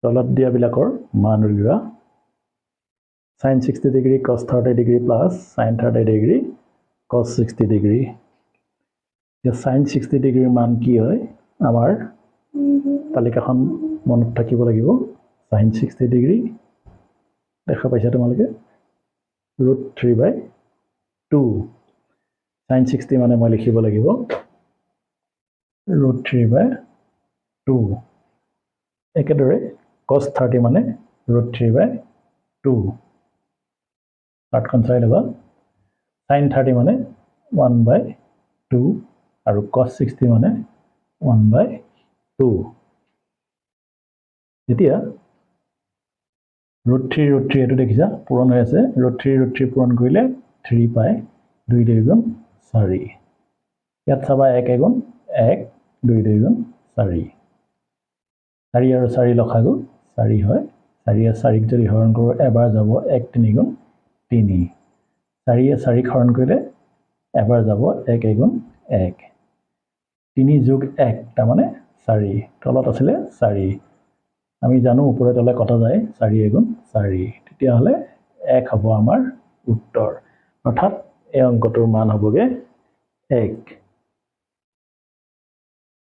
তলত দিয়াবিলাকৰ মান উলিওৱা sin 60 degree cos 30 degree plus sin 30 degree cos 60 degree এতিয়া sin 60 degree মান কি হয় আমাৰ তালিকাখন মনত থাকিব লাগিব sin 60 degree দেখা পাইছা তোমালোকে √3/2 sin 60 মানে মই লিখিব লাগিব √3/2 একেদৰে cos 30 মানে √3/2 পাৰ্টখন চাই ল'বা sin 30 মানে 1/2 আৰু cos 60 মানে 1/2 এতিয়া √3 এটো দেখিছা পূৰণ হৈ আছে √3 পূৰণ কৰিলে 3 পায় 2 2 গুণ 4 ইয়াত চাবা 1 1 গুণ 1 2 2 গুণ 4 4 আৰু 4 লসাগু 4 হয় 4 আৰু 4 যদি হৰণ কৰোঁ এবাৰ যাব 1 3 গুণ 3 4 আৰু 4 হৰণ কৰিলে এবাৰ যাব 1 1 গুণ 1 3 যোগ 1 তাৰ মানে 4 তলত আছিলে 4 আমি জানো ওপৰে তলে কটা যায় 4 গুণ 4 তেতিয়াহলে 1 হ'ব আমাৰ উত্তৰ অৰ্থাৎ এই অংকটোৰ মান হ'বগে 1